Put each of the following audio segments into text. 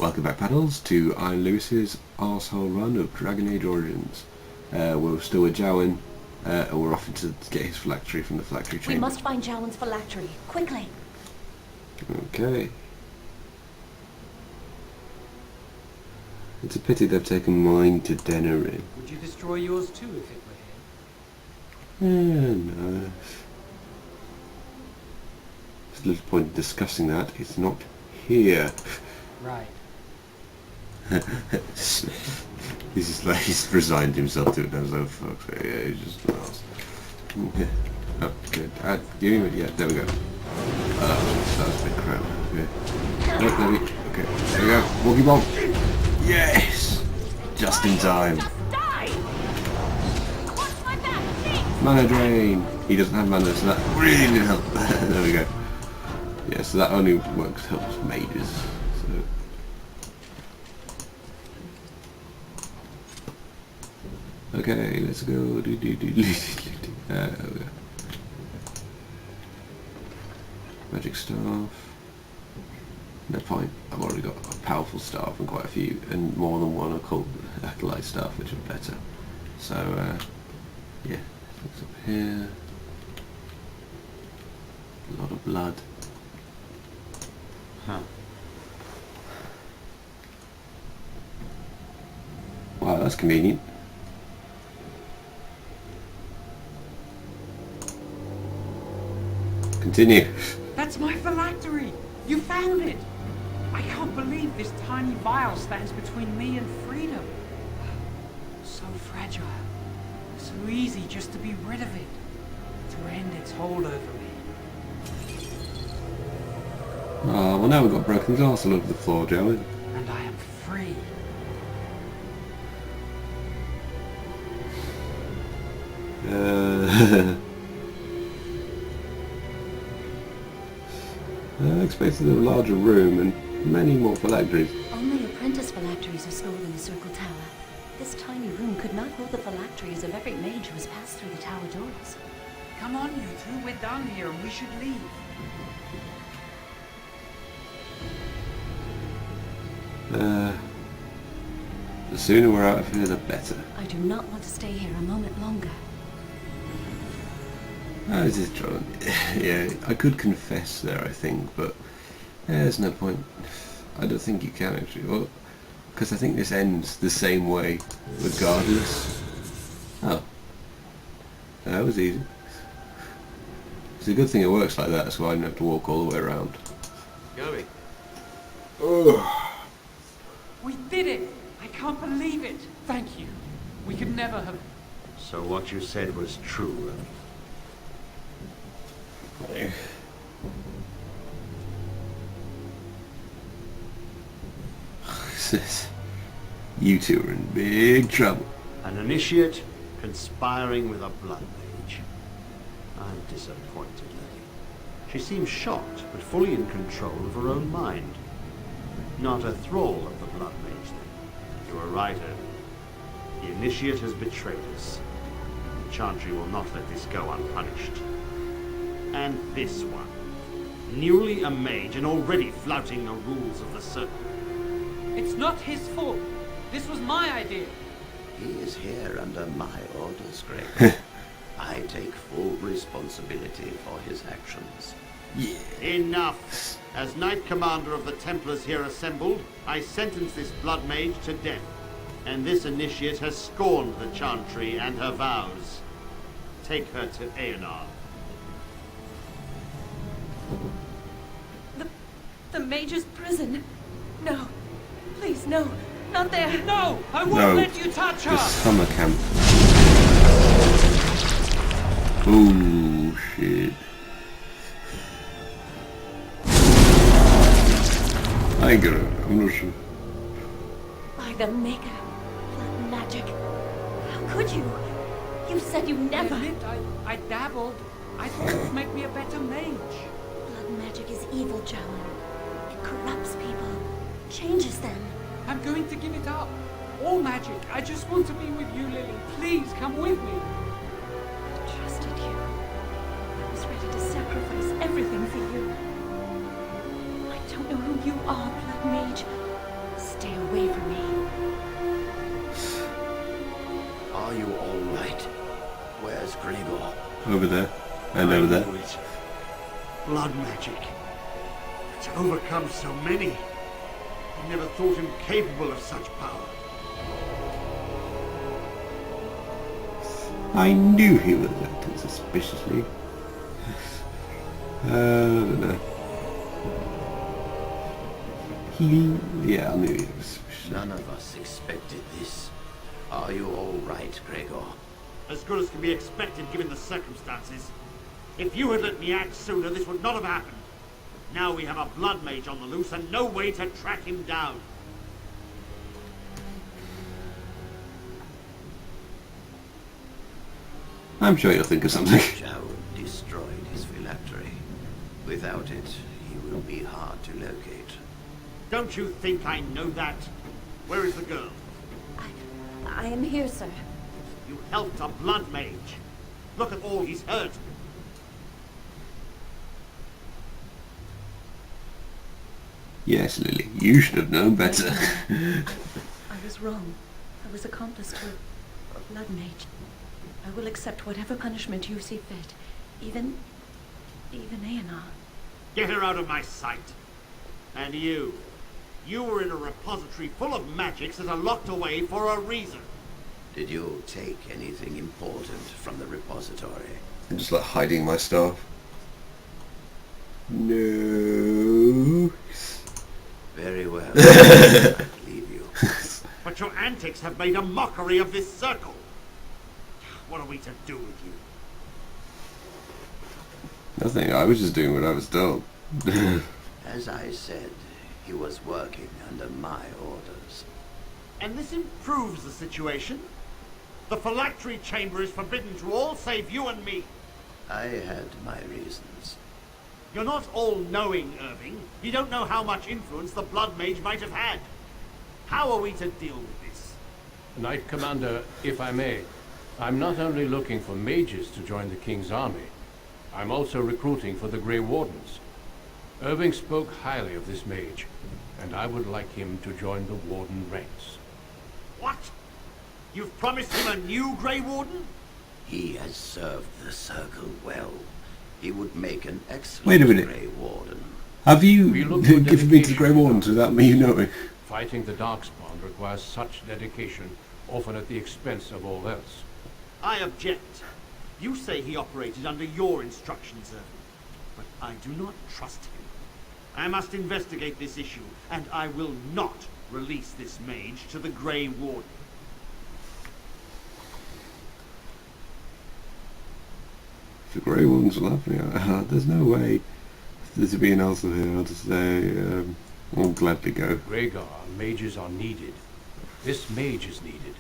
Welcome back, paddles, to Iron Lewis's Arsehole run of Dragon Age Origins. We're still with Jowan, and we're off to get his phylactery from the phylactery chamber. We must find Jowan's phylactery, quickly. Okay. It's a pity they've taken mine to Dickery. Would you destroy yours too if it were here? No. There's little point in discussing that. It's not here. Right. This is like he's resigned himself to it now, so fuck's sake, yeah, he's just lost. Yeah. Oh, good. Yeah, there we go. That was a bit crap. Okay. Oh, there we go. Okay, there we go. Walkie bomb. Yes! Just in time. Mana drain! He doesn't have mana, so that really did help. There we go. Yeah, so that only helps mages. So. Okay, let's go. There we go. Magic staff. No point. I've already got a powerful staff and quite a few, and more than one occult acolyte staff, which are better. So, yeah. What's up here? A lot of blood. Huh. Wow, that's convenient. Continue. That's my phylactery! You found it! I can't believe this tiny vial stands between me and freedom. So fragile. So easy just to be rid of it. To end its hold over me. Oh, well now we've got broken glass all over the floor, Joey. And I am free. I expected a larger room and many more phylacteries. Only apprentice phylacteries are stored in the Circle Tower. This tiny room could not hold the phylacteries of every mage who has passed through the tower doors. Come on, you two. We're done here and we should leave. The sooner we're out of here, the better. I do not want to stay here a moment longer. Oh, this is John. Yeah, I could confess there, I think, but there's no point. I don't think you can actually. Well, because I think this ends the same way, regardless. Oh. That was easy. It's a good thing it works like that, so I didn't have to walk all the way around. Going. Oh. We did it! I can't believe it! Thank you. We could never have... So what you said was true. You two are in big trouble. An initiate conspiring with a blood mage. I'm disappointed, Lily. She seems shocked, but fully in control of her own mind. Not a thrall of the blood mage, then. You were right, Owen. The initiate has betrayed us. The Chantry will not let this go unpunished. And this one. Newly a mage and already flouting the rules of the Circle. It's not his fault. This was my idea. He is here under my orders, Greg. I take full responsibility for his actions. Yeah. Enough! As Knight Commander of the Templars here assembled, I sentence this blood mage to death. And this initiate has scorned the Chantry and her vows. Take her to Aenar. The mage's prison. No. Please, no. Not there. No! I won't No. let you touch her! The summer camp. Oh shit. I ain't gonna. I'm not sure. By the Maker. Blood magic. How could you? You said you I never... admit, I dabbled. I thought it would make me a better mage. Blood magic is evil, Jowan. It corrupts people. Changes them. I'm going to give it up. All magic. I just want to be with you, Lily. Please, come with me. I trusted you. I was ready to sacrifice everything for you. I don't know who you are, Blood Mage. away from me. Are you all right? Where's Gregor? Over there. And over there. knew it. Blood magic. To overcome so many. I never thought him capable of such power. I knew he was acting suspiciously. I don't know. Yeah, I knew he was suspicious. None of us expected this. Are you all right, Gregor? As good as can be expected given the circumstances. If you had let me act sooner, this would not have happened. Now we have a blood mage on the loose and no way to track him down. I'm sure you'll think of something. Joe destroyed his phylactery. Without it, he will be hard to locate. Don't you think I know that? Where is the girl? I am here, sir. You helped a blood mage. Look at all he's hurt. Yes, Lily, you should have known better. I was wrong. I was accomplice to a blood mage. I will accept whatever punishment you see fit. Even Aenar. Get her out of my sight. And you. You were in a repository full of magics that are locked away for a reason. Did you take anything important from the repository? I'm just like hiding my stuff. No. Very well. I'll leave you. But your antics have made a mockery of this circle. What are we to do with you? Nothing, I was just doing what I was told. As I said, he was working under my orders. And this improves the situation. The phylactery chamber is forbidden to all save you and me. I had my reasons. You're not all-knowing, Irving. You don't know how much influence the Blood Mage might have had. How are we to deal with this? Knight Commander, if I may, I'm not only looking for mages to join the King's army, I'm also recruiting for the Grey Wardens. Irving spoke highly of this mage, and I would like him to join the Warden ranks. What? You've promised him a new Grey Warden? He has served the Circle well. He would make an excellent Wait a minute. Grey Warden. Have you We look for given me to the dedication. Grey Wardens without me knowing? Fighting the Darkspawn requires such dedication, often at the expense of all else. I object. You say he operated under your instructions, Irving. But I do not trust him. I must investigate this issue, and I will not release this mage to the Grey Warden. The Grey Wardens will have me. There's no way there's to be an answer here. I'll just say, I'll gladly go. Rhaegar, mages are needed. This mage is needed.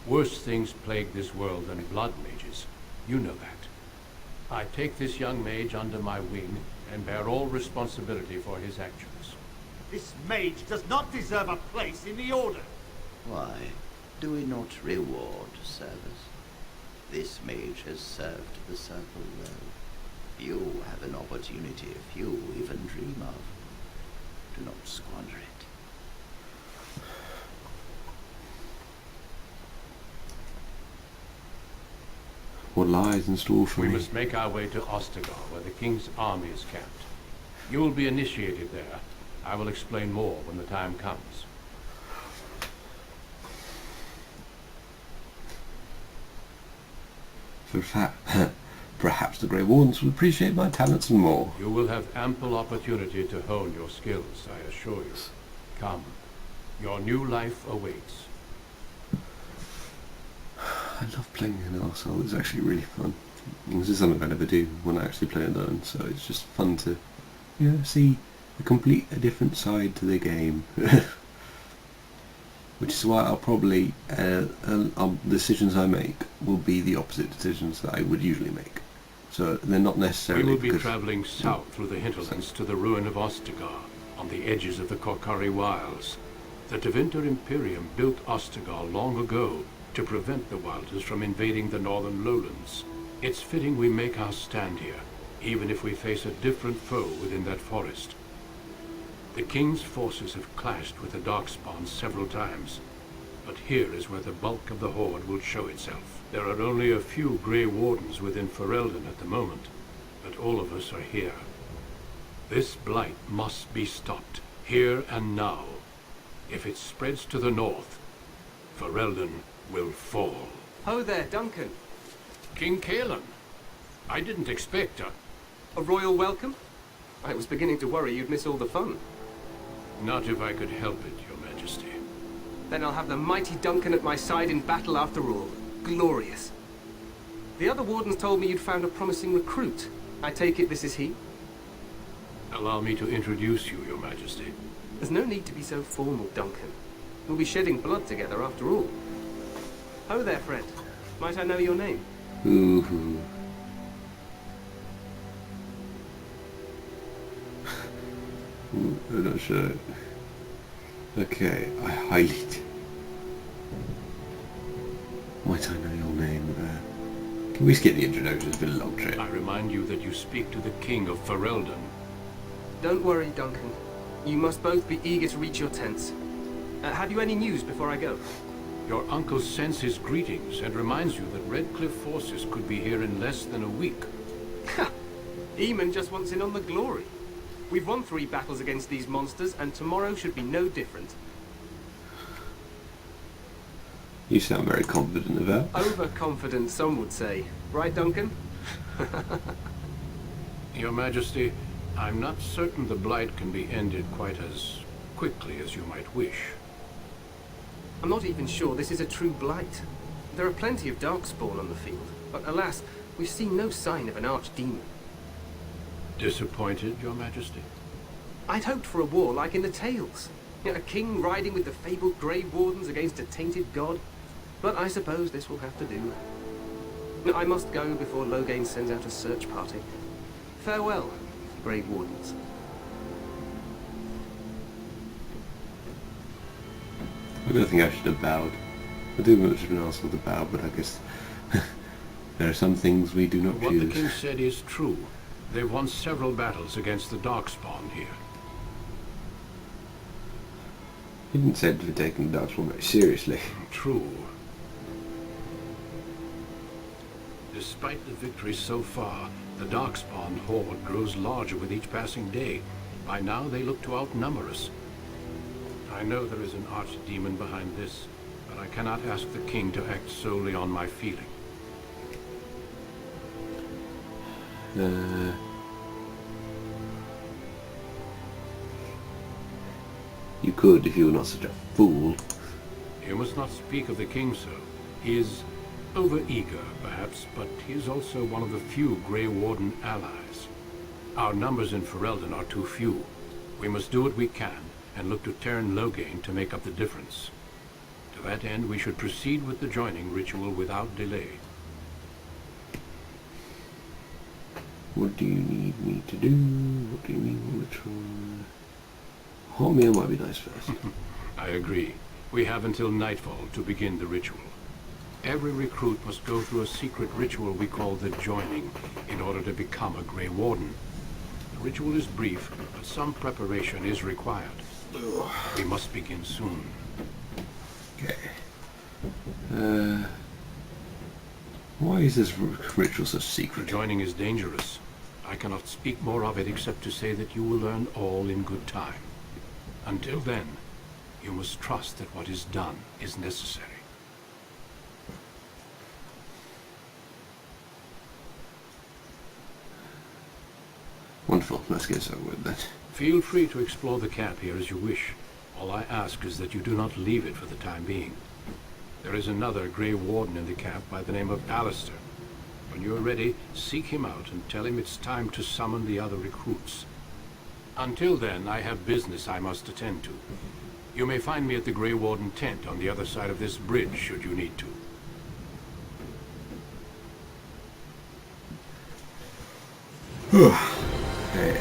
Worse things plague this world than blood mages. You know that. I take this young mage under my wing and bear all responsibility for his actions. This mage does not deserve a place in the Order. Why do we not reward service? This mage has served the Circle well. You have an opportunity few even dream of. Do not squander it. What lies in store for We me? must make our way to Ostagar, where the King's army is camped. You will be initiated there. I will explain more when the time comes. Perhaps the Grey Wardens will appreciate my talents and more. You will have ample opportunity to hone your skills, I assure you. Come. Your new life awaits. I love playing an arsehole. It's actually really fun. This is something I never do when I actually play alone, so it's just fun to, see a different side to the game. Which is why I'll probably, decisions I make will be the opposite decisions that I would usually make. So they're not necessarily We will be because- traveling south through the hinterlands to the ruin of Ostagar, on the edges of the Korkari Wilds. The Tevinter Imperium built Ostagar long ago to prevent the Wilders from invading the northern lowlands. It's fitting we make our stand here, even if we face a different foe within that forest. The king's forces have clashed with the Darkspawn several times, but here is where the bulk of the horde will show itself. There are only a few Grey Wardens within Ferelden at the moment, but all of us are here. This blight must be stopped, here and now. If it spreads to the north, Ferelden will fall. Ho there, Duncan. King Caelan, I didn't expect A royal welcome? I was beginning to worry you'd miss all the fun. Not if I could help it, Your Majesty. Then I'll have the mighty Duncan at my side in battle after all. Glorious. The other wardens told me you'd found a promising recruit. I take it this is he? Allow me to introduce you, Your Majesty. There's no need to be so formal, Duncan. We'll be shedding blood together after all. Ho there, friend. Might I know your name? Ooh. I'm not sure. Okay, I hide it. Might I know your name? Can we skip the introduction? It's been a long trip. I remind you that you speak to the King of Ferelden. Don't worry, Duncan. You must both be eager to reach your tents. Have you any news before I go? Your uncle sends his greetings and reminds you that Redcliffe forces could be here in less than a week. Ha! Eamon just wants in on the glory. We've won 3 battles against these monsters, and tomorrow should be no different. You sound very confident about. Overconfident, some would say. Right, Duncan? Your Majesty, I'm not certain the blight can be ended quite as quickly as you might wish. I'm not even sure this is a true blight. There are plenty of darkspawn on the field, but alas, we've seen no sign of an archdemon. Disappointed, Your Majesty? I'd hoped for a war like in the tales. A king riding with the fabled Grey Wardens against a tainted god. But I suppose this will have to do. I must go before Loghain sends out a search party. Farewell, Grey Wardens. I don't think I should have bowed. I do much have been asked to bow, but I guess there are some things we do not What choose. the king said is true. They've won several battles against the Darkspawn here. He didn't say to be taking the Darkspawn very seriously. True. Despite the victories so far, the Darkspawn horde grows larger with each passing day. By now they look to outnumber us. I know there is an archdemon behind this, but I cannot ask the king to act solely on my feeling. You could if you were not such a fool. You must not speak of the king so. He is over-eager, perhaps, but he is also one of the few Grey Warden allies. Our numbers in Ferelden are too few. We must do what we can, and look to Teyrn Loghain to make up the difference. To that end, we should proceed with the joining ritual without delay. What do you need me to do? What do you mean ritual? Hot meal might be nice first. I agree. We have until nightfall to begin the ritual. Every recruit must go through a secret ritual we call the joining in order to become a Grey Warden. The ritual is brief, but some preparation is required. We must begin soon. Okay. Why is this ritual so The secret? joining is dangerous. I cannot speak more of it except to say that you will learn all in good time. Until then, you must trust that what is done is necessary. Wonderful. Let's get over with that. Feel free to explore the camp here as you wish. All I ask is that you do not leave it for the time being. There is another Grey Warden in the camp by the name of Alistair. When you are ready, seek him out and tell him it's time to summon the other recruits. Until then, I have business I must attend to. You may find me at the Grey Warden tent on the other side of this bridge, should you need to.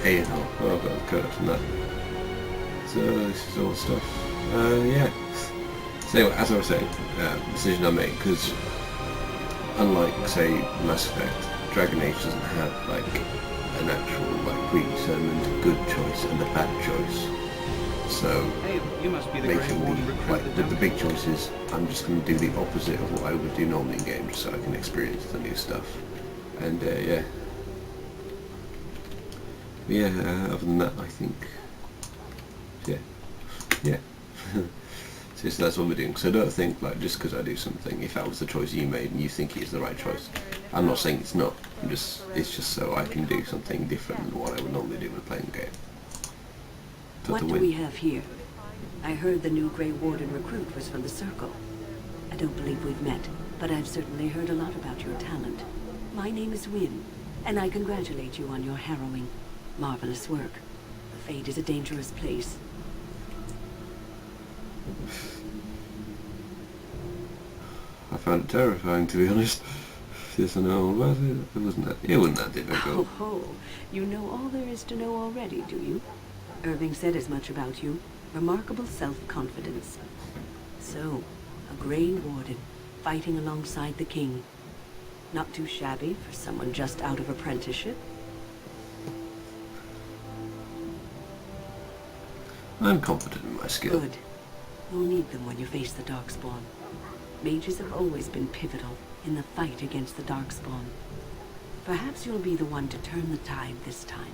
A&R. Oh, I've got the code from that. So this is all stuff. Yeah. So anyway, as I was saying, decision I made, because unlike, say, Mass Effect, Dragon Age doesn't have, like, an actual, like, predetermined good choice and a bad choice. So Hey, you must be the making Grey Warden the, recruit like, that with the big Duncan- choices, I'm just going to do the opposite of what I would do normally in games, so I can experience the new stuff. And yeah. Yeah, other than that, I think, yeah. So that's what we're doing. So don't think, like, just because I do something, if that was the choice you made and you think it is the right choice, I'm not saying it's not. It's just so I can do something different than what I would normally do when playing a game. What do we have here? I heard the new Grey Warden recruit was from the Circle. I don't believe we've met, but I've certainly heard a lot about your talent. My name is Wynne, and I congratulate you on your harrowing, marvelous work. The Fade is a dangerous place. I found it terrifying, to be honest. Yes, I know all about it. It wasn't that difficult. Oh, you know all there is to know already, do you? Irving said as much about you. Remarkable self-confidence. So, a Grey Warden, fighting alongside the King. Not too shabby for someone just out of apprenticeship. I'm confident in my skill. Good. You'll need them when you face the Darkspawn. Mages have always been pivotal in the fight against the Darkspawn. Perhaps you'll be the one to turn the tide this time.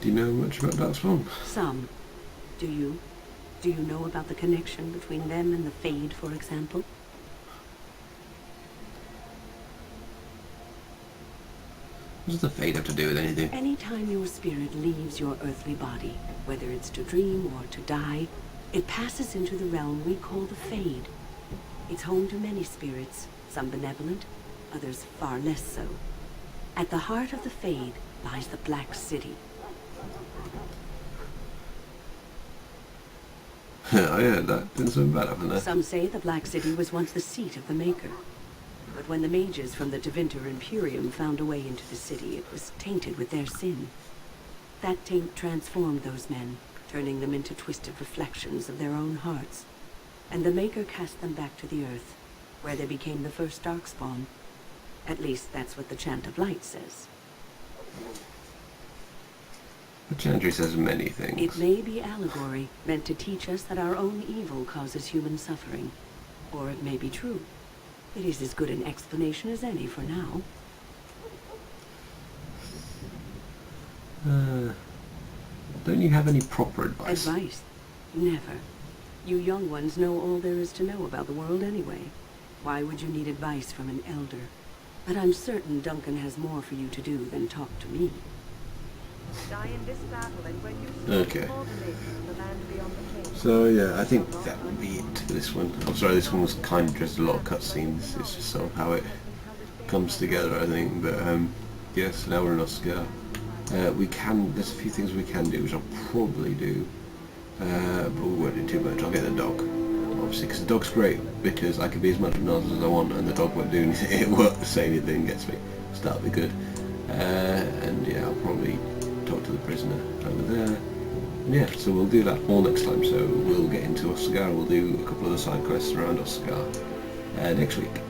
Do you know much about Darkspawn? Some. Do you? Do you know about the connection between them and the Fade, for example? What does the Fade have to do with anything? Anytime your spirit leaves your earthly body, whether it's to dream or to die, it passes into the realm we call the Fade. It's home to many spirits, some benevolent, others far less so. At the heart of the Fade lies the Black City. I heard that. Didn't sound bad after that. Some say the Black City was once the seat of the Maker. But when the mages from the Tevinter Imperium found a way into the city, it was tainted with their sin. That taint transformed those men, turning them into twisted reflections of their own hearts. And the Maker cast them back to the earth, where they became the first Darkspawn. At least that's what the Chant of Light says. The Chantry says many things. It may be allegory, meant to teach us that our own evil causes human suffering. Or it may be true. It is as good an explanation as any for now. Don't you have any proper advice? Advice? Never. You young ones know all there is to know about the world anyway. Why would you need advice from an elder? But I'm certain Duncan has more for you to do than talk to me. Okay. So yeah, I think that would be it for this one. I'm sorry, this one was kind of just a lot of cutscenes. It's just sort of how it comes together, I think. But yes, now we're in Ostagar. There's a few things we can do, which I'll probably do. But we won't do too much. I'll get the dog, obviously, because the dog's great, because I can be as much of an arse as I want, and the dog won't do anything. It won't say anything, gets me. So that'll be good. And yeah, I'll probably talk to the prisoner over there. And yeah, so we'll do that all next time. So we'll get into Ostagar. We'll do a couple of the side quests around Ostagar next week.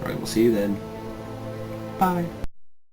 Right, we'll see you then. Bye.